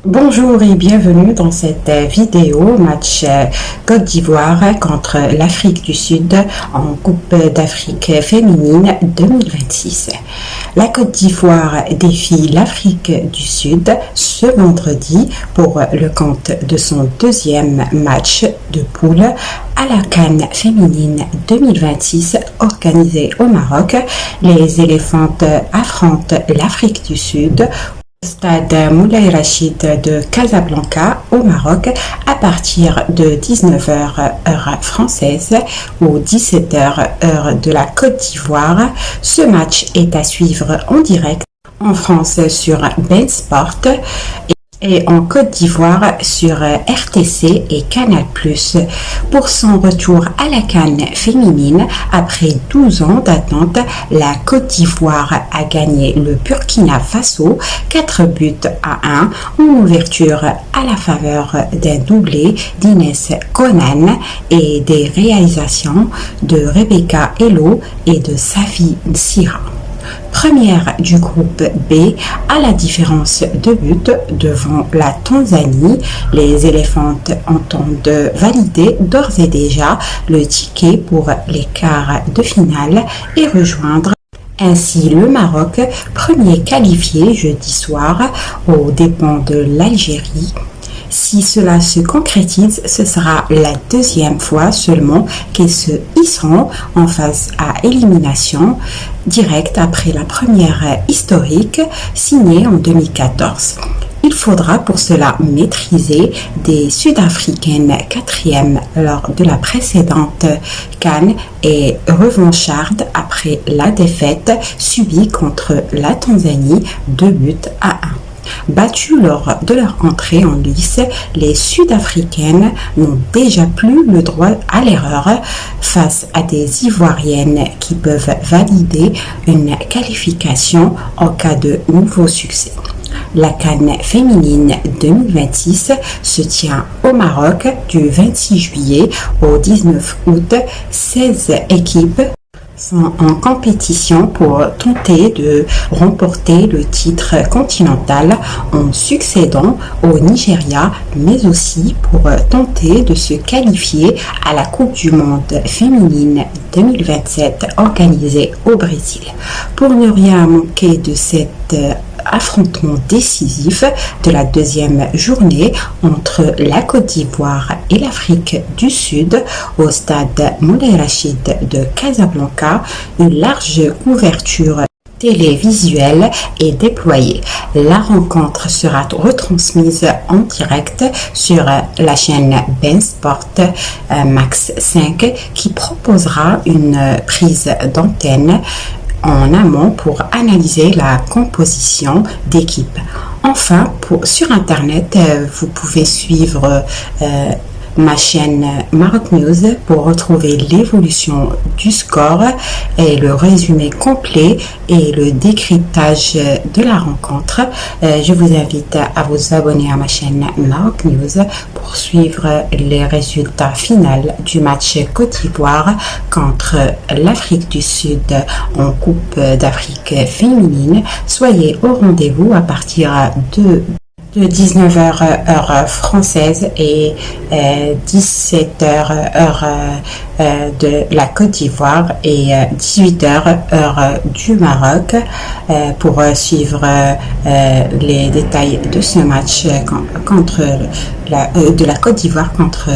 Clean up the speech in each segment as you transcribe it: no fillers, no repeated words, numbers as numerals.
Bonjour et bienvenue dans cette vidéo match Côte d'Ivoire contre l'Afrique du Sud en Coupe d'Afrique féminine 2026. La Côte d'Ivoire défie l'Afrique du Sud ce vendredi pour le compte de son deuxième match de poule à la CAN féminine 2026 organisée au Maroc. Les éléphantes affrontent l'Afrique du Sud Stade Moulay Rachid de Casablanca au Maroc à partir de 19h heure française ou 17h heure de la Côte d'Ivoire. Ce match est à suivre en direct en France sur beIN Sport et en Côte d'Ivoire sur RTC et Canal+. Pour son retour à la CAN féminine, après 12 ans d'attente, la Côte d'Ivoire a gagné le Burkina Faso 4-1 en ouverture à la faveur d'un doublé d'Inès Conan et des réalisations de Rebecca Hello et de Safi Sira. Première du groupe B à la différence de but devant la Tanzanie, les éléphantes entendent valider d'ores et déjà le ticket pour les quarts de finale et rejoindre ainsi le Maroc, premier qualifié jeudi soir aux dépens de l'Algérie. Si cela se concrétise, ce sera la deuxième fois seulement qu'ils se hisseront en phase à élimination directe après la première historique signée en 2014. Il faudra pour cela maîtriser des Sud-Africaines quatrième lors de la précédente CAN et revanchardes après la défaite subie contre la Tanzanie 2-1. Battues lors de leur entrée en lice, les Sud-Africaines n'ont déjà plus le droit à l'erreur face à des Ivoiriennes qui peuvent valider une qualification en cas de nouveau succès. La CAN féminine 2026 se tient au Maroc du 26 juillet au 19 août. 16 équipes sont en compétition pour tenter de remporter le titre continental en succédant au Nigeria, mais aussi pour tenter de se qualifier à la Coupe du Monde féminine 2027 organisée au Brésil. Pour ne rien manquer de cet affrontement décisif de la deuxième journée entre la Côte d'Ivoire et l'Afrique du Sud au stade Moulay Rachid de Casablanca, une large couverture télévisuelle est déployée. La rencontre sera retransmise en direct sur la chaîne beIN Sport Max 5 qui proposera une prise d'antenne en amont pour analyser la composition d'équipe. Enfin, sur Internet, vous pouvez suivre ma chaîne Maroc News pour retrouver l'évolution du score et le résumé complet et le décryptage de la rencontre. Je vous invite à vous abonner à ma chaîne Maroc News pour suivre les résultats finaux du match Côte d'Ivoire contre l'Afrique du Sud en Coupe d'Afrique féminine. Soyez au rendez-vous à partir de 19h heure française et 17h heure de la Côte d'Ivoire et 18h heure du Maroc pour suivre les détails de ce match de la Côte d'Ivoire contre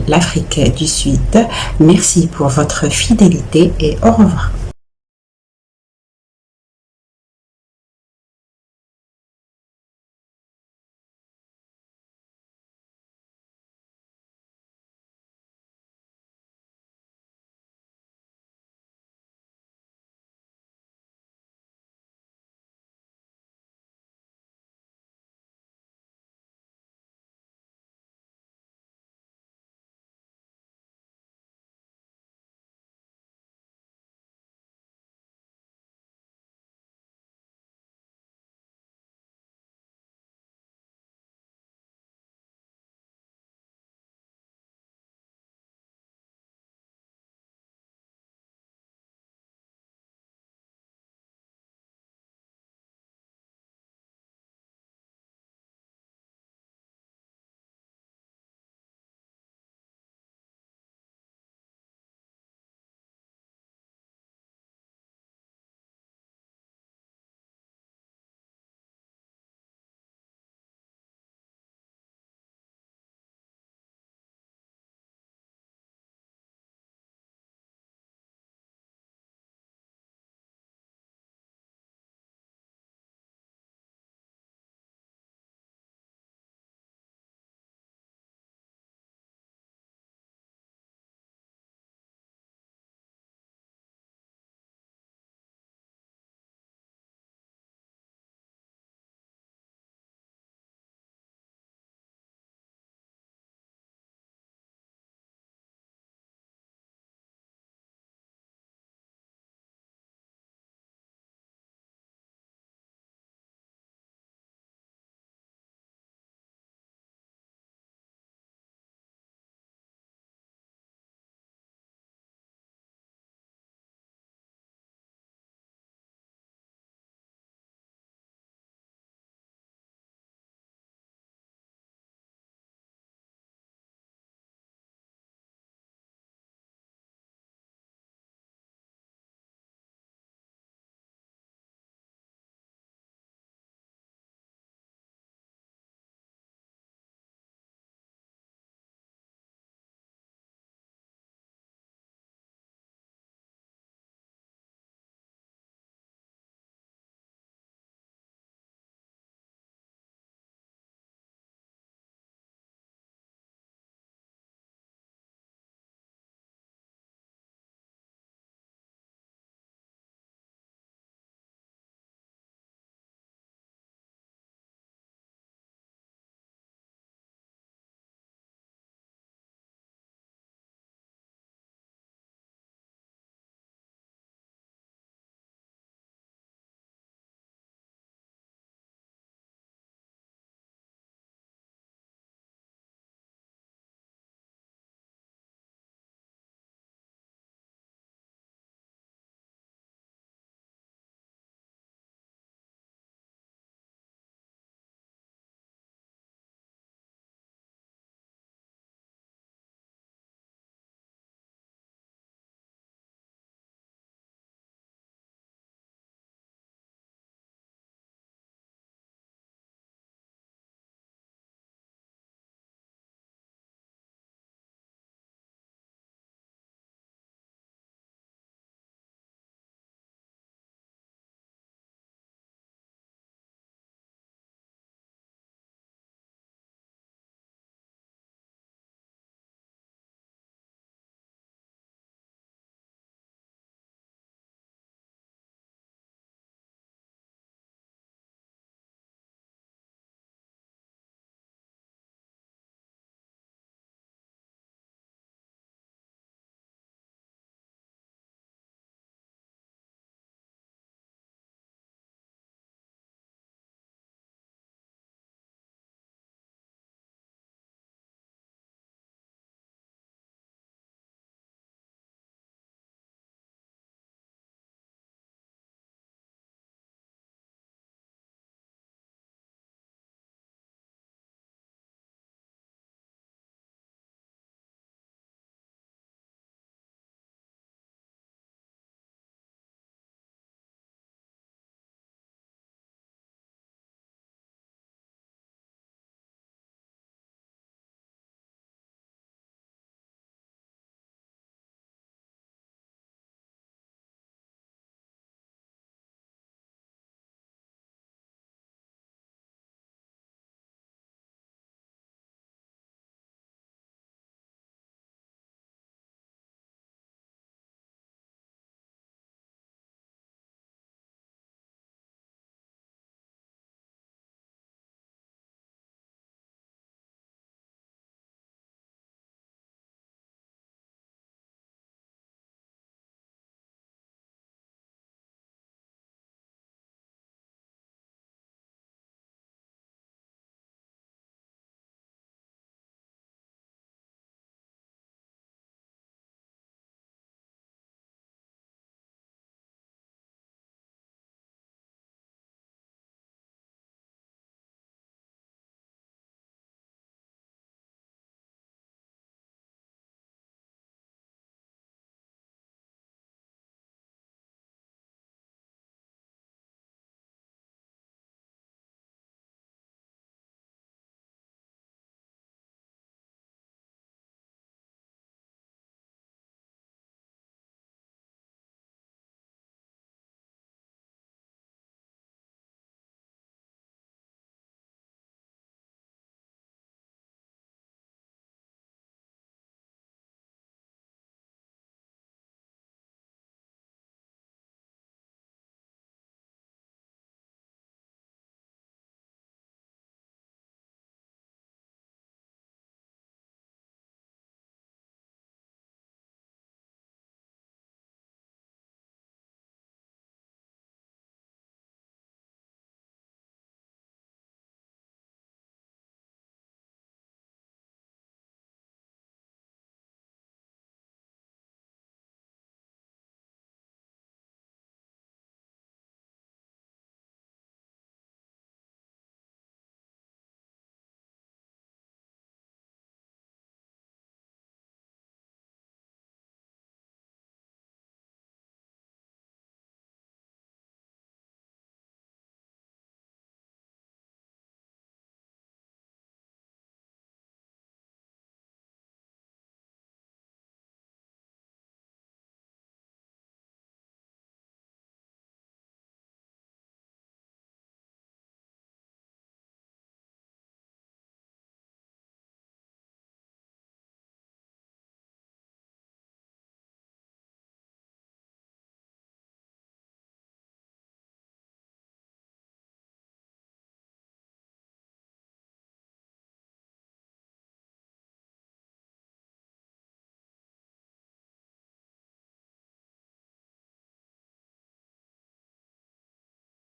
l'Afrique du Sud. Merci pour votre fidélité et au revoir.